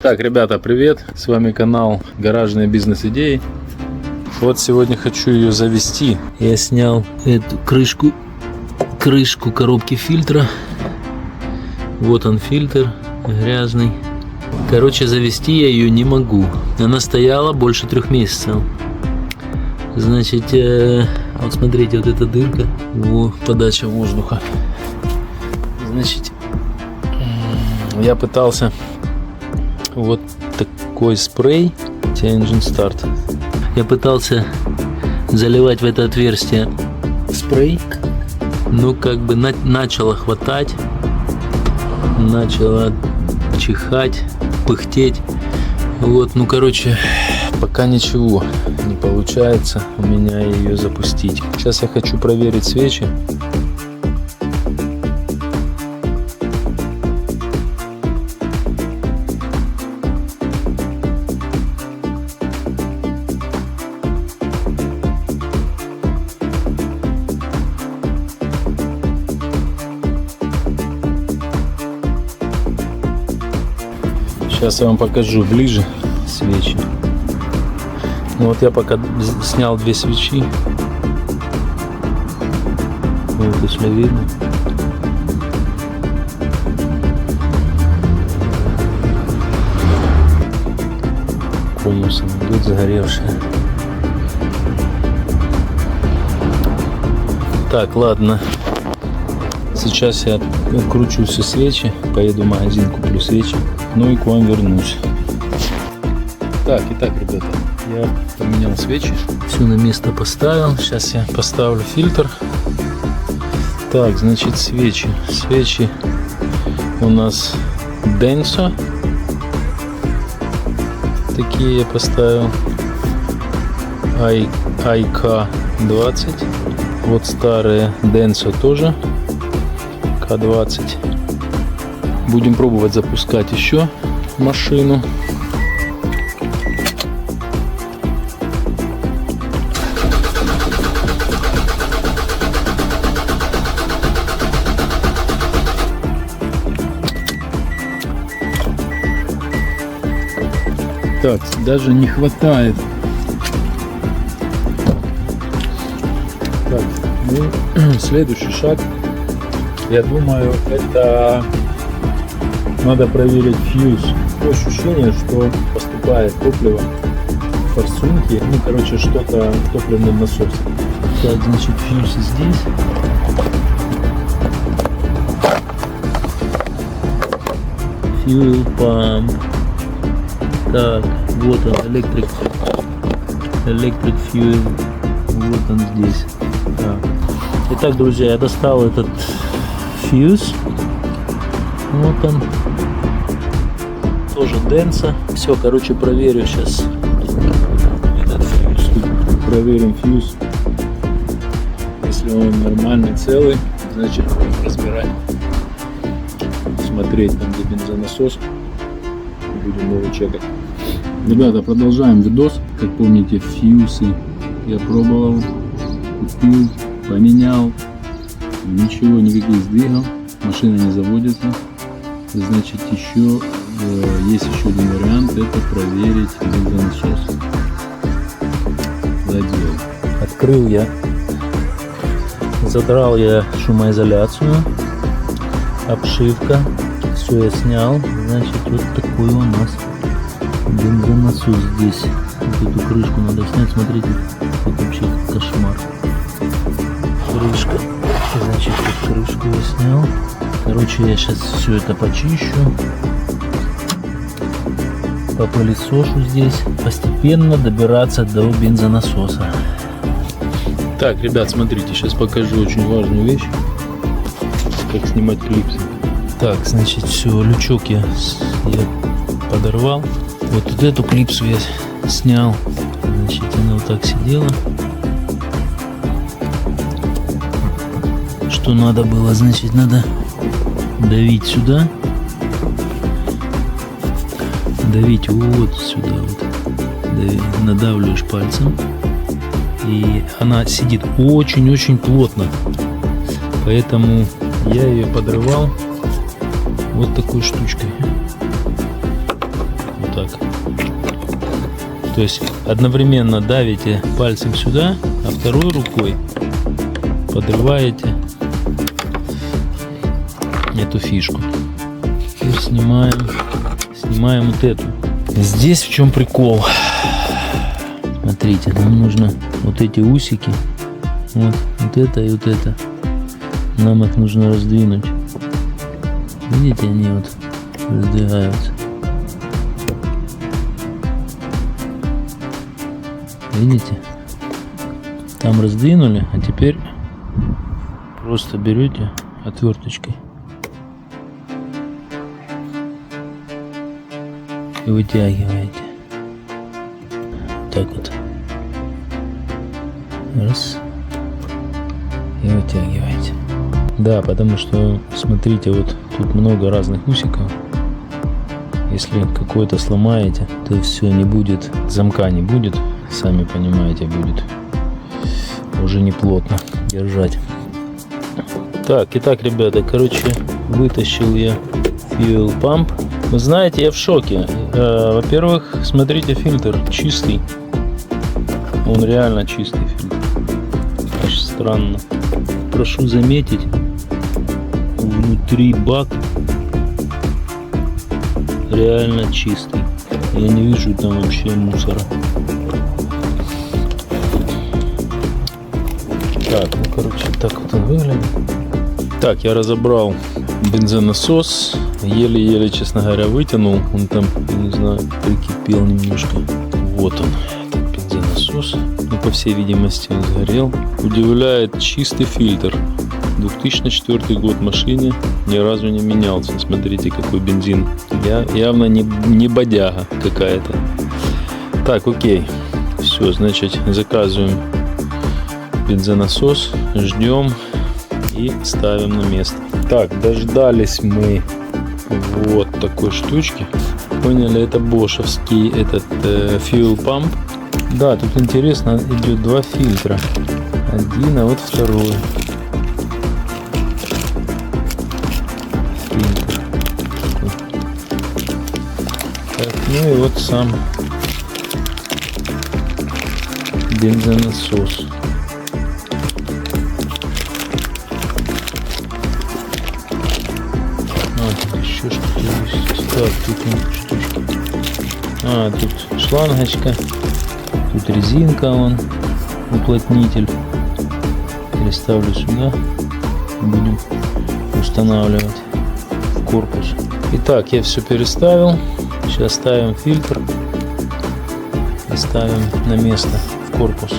Так, ребята, привет! С вами канал Гаражные бизнес-идеи. Вот сегодня хочу ее завести. Я снял эту крышку коробки фильтра. Вот он фильтр, грязный. Короче, завести я ее не могу. Она стояла больше 3 месяцев. Значит, вот смотрите, вот эта дырка. Во, подача воздуха. Значит, я пытался вот такой спрей Engine Start. Я пытался заливать в это отверстие спрей, но как бы начало хватать, начало чихать, пыхтеть. Вот, ну короче, пока ничего не получается у меня ее запустить. Сейчас я хочу проверить свечи. Сейчас я вам покажу ближе свечи. Ну вот я пока снял 2 свечи. Вот если видно. Конусом идут загоревшие. Так, ладно. Сейчас я кручу все свечи, поеду в магазин, куплю свечи, ну и к вам вернусь. Так, итак, ребята, я поменял свечи, все на место поставил. Сейчас я поставлю фильтр. Так, значит, свечи у нас Denso. Такие я поставил. IK20. Вот старые Denso тоже. К20. Будем пробовать запускать еще машину. Так, даже не хватает. Так, ну, следующий шаг. Я думаю, это надо проверить фьюз. Такое ощущение, что поступает топливо в форсунки. Ну, короче, что-то в топливном насосе. Так, значит, фьюз здесь. Fuel pump. Так, вот он, electric fuel. Вот он здесь. Так. Итак, друзья, я достал этот фьюз. Вот он. Тоже Denso. Все, короче, проверю сейчас этот фьюз. Проверим фьюз. Если он нормальный, целый, значит будем разбирать. Смотреть там, где бензонасос. Будем его чекать. Ребята, продолжаем видос. Как помните, фьюзы я пробовал, купил, поменял. Ничего, никаких сдвигов, машина не заводится. Значит, еще есть еще один вариант, это проверить бензонасос. Задел. Открыл я, задрал я шумоизоляцию, обшивка, все я снял. Значит, вот такой у нас бензонасос здесь. Вот эту крышку надо снять, смотрите, это вообще кошмар. Крышка. Значит, вот крышку я снял. Короче, я сейчас все это почищу, попылесошу здесь, постепенно добираться до бензонасоса. Так, ребят, смотрите, сейчас покажу очень важную вещь, как снимать клипсы. Так, значит, все, лючок я подорвал. Вот эту клипсу я снял. Значит, она вот так сидела. Что надо было, значит, надо давить сюда, давить вот сюда, вот, надавливаешь пальцем, и она сидит очень-очень плотно, поэтому я ее подрывал вот такой штучкой. так. То есть одновременно давите пальцем сюда, а второй рукой подрываете эту фишку. Теперь снимаем вот эту. Здесь в чем прикол. Смотрите, нам нужно вот эти усики, вот это и вот это. Нам их нужно раздвинуть. Видите, они вот раздвигаются. Видите? Там раздвинули, а теперь просто берете отверточкой и вытягиваете. Так вот. Раз. И вытягиваете. Да, потому что, смотрите, вот тут много разных усиков. Если какой-то сломаете, то все, не будет, замка не будет. Сами понимаете, будет уже не плотно держать. Так, итак, ребята, короче, вытащил я fuel pump. Вы знаете, я в шоке. Во-первых, смотрите, фильтр чистый. Он реально чистый фильтр. Аж странно. Прошу заметить, внутри бак реально чистый. Я не вижу там вообще мусора. Так, ну короче, так вот он выглядит. Так, я разобрал бензонасос. Еле-еле, честно говоря, вытянул. Он там, не знаю, прикипел немножко. Вот он, этот бензонасос. Ну, по всей видимости, он сгорел. Удивляет чистый фильтр. 2004 год машине, ни разу не менялся. Смотрите, какой бензин. Я явно не бодяга какая-то. Так, окей. Все, значит, заказываем бензонасос, ждем и ставим на место. Так, дождались мы вот такой штучки. Поняли, это бошевский этот fuel pump. Да, тут интересно, идет два фильтра. Один, а вот второй. Фильтр. Так, ну и вот сам бензонасос. Еще что-то есть. Так, тут штучка. Тут шлангочка. Тут резинка, вон, уплотнитель. Переставлю сюда. Будем устанавливать в корпус. Итак, я все переставил. Сейчас ставим фильтр и ставим на место в корпус.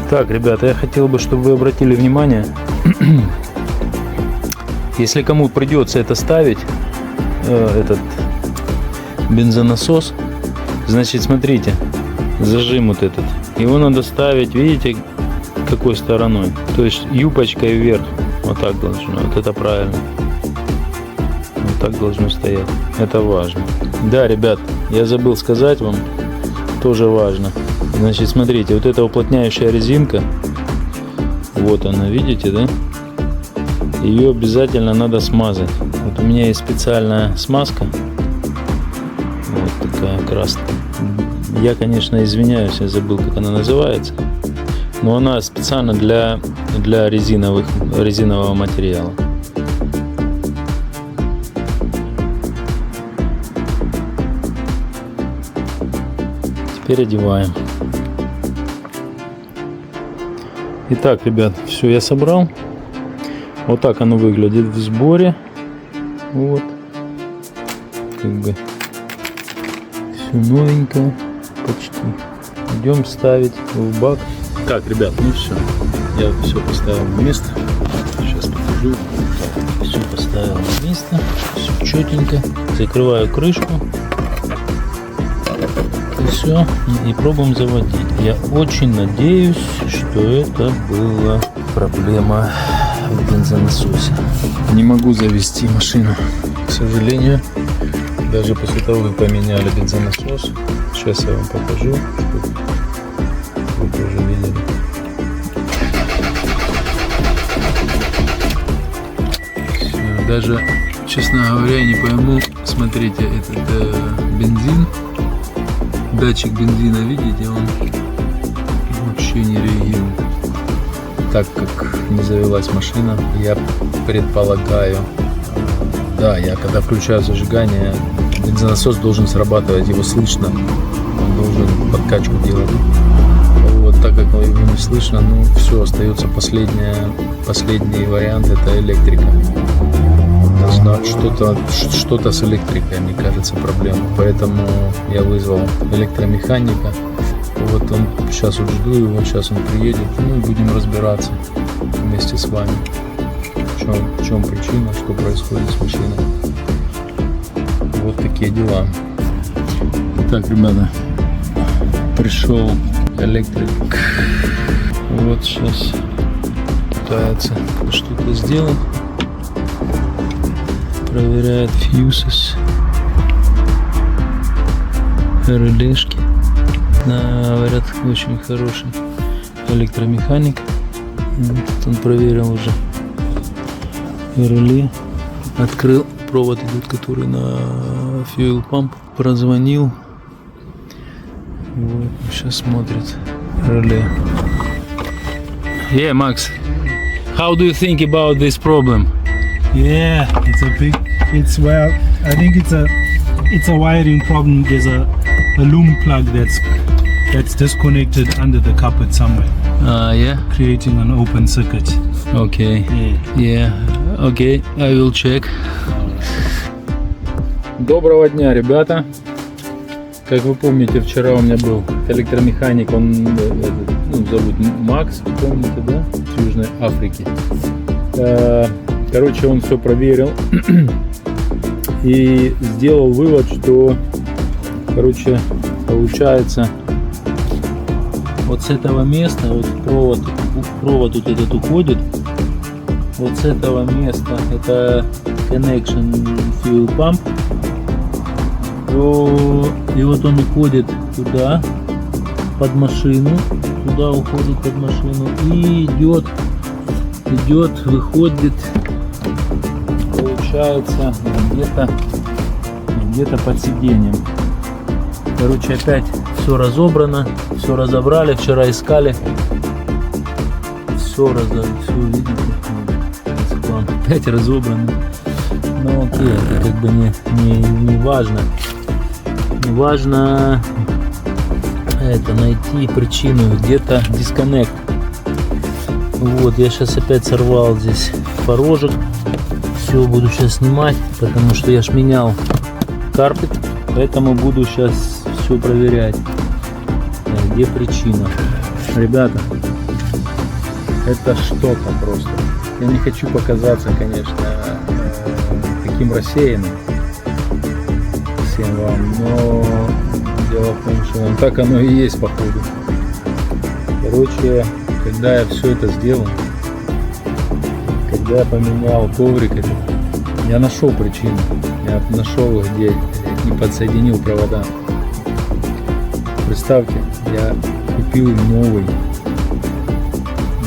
Так, ребята, я хотел бы, чтобы вы обратили внимание, если кому придется это ставить, этот бензонасос, значит, смотрите, зажим вот этот, его надо ставить, видите, какой стороной, то есть юбочкой вверх, вот так должно, вот это правильно, вот так должно стоять, это важно. Да, ребят, я забыл сказать вам, тоже важно, значит, смотрите, вот эта уплотняющая резинка, вот она, видите, да? Ее обязательно надо смазать. Вот у меня есть специальная смазка. Вот такая красная. Я, конечно, извиняюсь, я забыл, как она называется. Но она специально для резинового материала. Теперь одеваем. Итак, ребят, все я собрал. Вот так оно выглядит в сборе. Вот. Как бы все новенькое. Почти. Идем ставить в бак. Так, ребят, ну все. Я все поставил на место. Сейчас покажу. Так, все поставил на место. Все четенько. Закрываю крышку. И все. И пробуем заводить. Я очень надеюсь, что это была проблема в бензонасосе. Не могу завести машину, к сожалению, даже после того, как поменяли бензонасос. Сейчас я вам покажу, чтобы вы тоже видели. Все, даже, честно говоря, не пойму, с смотрите, этот бензин, датчик бензина, видите, он вообще не реагирует. Так как не завелась машина, я предполагаю, да, я когда включаю зажигание, бензонасос должен срабатывать, его слышно, он должен подкачку делать. Вот, так как его не слышно, ну все, остается последний вариант, это электрика. Что-то с электрикой, мне кажется, проблема. Поэтому я вызвал электромеханика. Вот он, сейчас вот жду его, сейчас он приедет, ну и будем разбираться вместе с вами, в чем причина, что происходит с машиной. Вот такие дела. Так, ребята, пришел электрик. Вот сейчас пытается что-то сделать. Проверяет фьюзes, релешки. Говорят, очень хороший электромеханик. Вот он проверил уже реле. Открыл, провод идет, который на fuel pump. Прозвонил. Вот, сейчас смотрит реле. Yeah, Max, how do you think about this problem? Yeah, well, I think it's a wiring problem. There's a loom plug that's disconnected under the carpet somewhere, Yeah. creating an open circuit. Okay. Yeah. Yeah. Okay, I will check. Доброго дня, ребята. Как вы помните, вчера у меня был электромеханик, он зовут Макс, помните, да? С Южной Африки. Короче, он все проверил и сделал вывод, что, короче, получается, вот с этого места, вот провод вот этот уходит, вот с этого места, это connection fuel pump, и вот он уходит туда, под машину, туда уходит под машину и идет, выходит, получается, где-то под сиденьем. Короче, опять все разобрано, все разобрали, вчера искали, все видите, опять разобрано. Ну окей, это как бы не важно. Не важно это найти причину, где-то дисконнект. Вот, я сейчас опять сорвал здесь порожек. Все буду сейчас снимать, потому что я ж менял карпет, поэтому буду сейчас все проверять, где причина. Ребята, это что-то просто. Я не хочу показаться, конечно, таким рассеянным всем вам, но дело в том, что так оно и есть, походу. Короче, когда я все это сделал, когда я поменял коврик, я нашел причину, я нашел, где не подсоединил провода. Представьте, я купил новый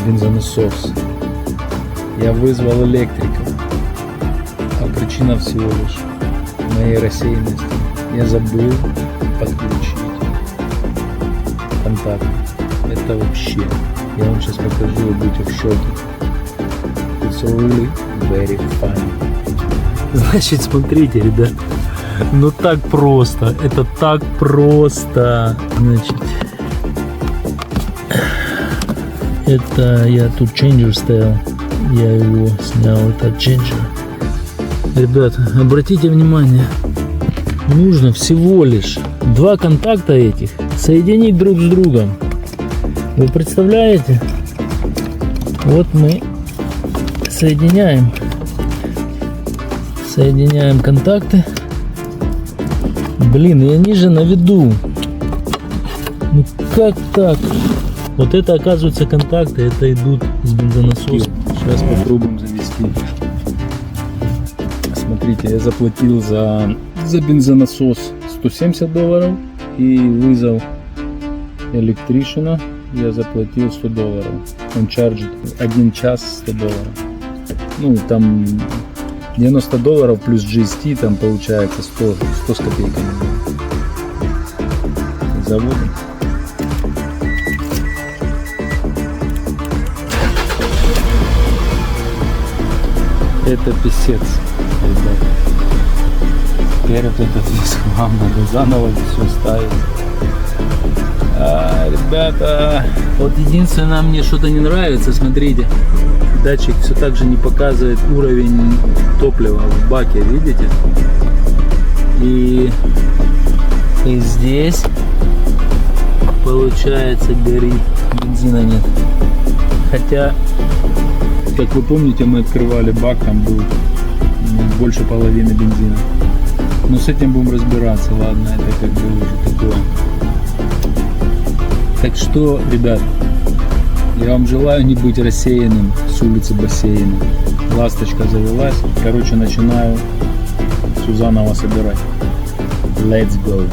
бензонасос, я вызвал электрика, а причина всего лишь моей рассеянности. Я забыл подключить контакт. Это вообще, я вам сейчас покажу, вы будете в шоке. It's really very funny. Значит, смотрите, ребят, ну так просто, это так просто. Значит, это я тут ченджер стоял, я его снял, это ченджер. Ребят, обратите внимание, нужно всего лишь два контакта этих соединить друг с другом. Вы представляете? Вот мы соединяем контакты. Блин, и они же на виду. Ну как так? Вот это, оказывается, контакты, это идут с бензонасоса. Сейчас попробуем завести. Смотрите, я заплатил за бензонасос $170 и вызвал электришена. Я заплатил $100. Он чарджит 1 час $100. Ну, там $90 плюс GST, там получается 100 с копейками. Заводим. Это писец, ребята. Теперь вот этот весь хлам надо заново все ставить. Ребята, вот единственное, мне что-то не нравится, смотрите, датчик все так же не показывает уровень топлива в баке, видите? И здесь получается горит, бензина нет. Хотя, как вы помните, мы открывали бак, там был больше половины бензина. Но с этим будем разбираться, ладно, это как бы уже такое. Так что, ребят, я вам желаю не быть рассеянным с улицы бассейна. Ласточка завелась. Короче, начинаю все заново собирать. Let's go.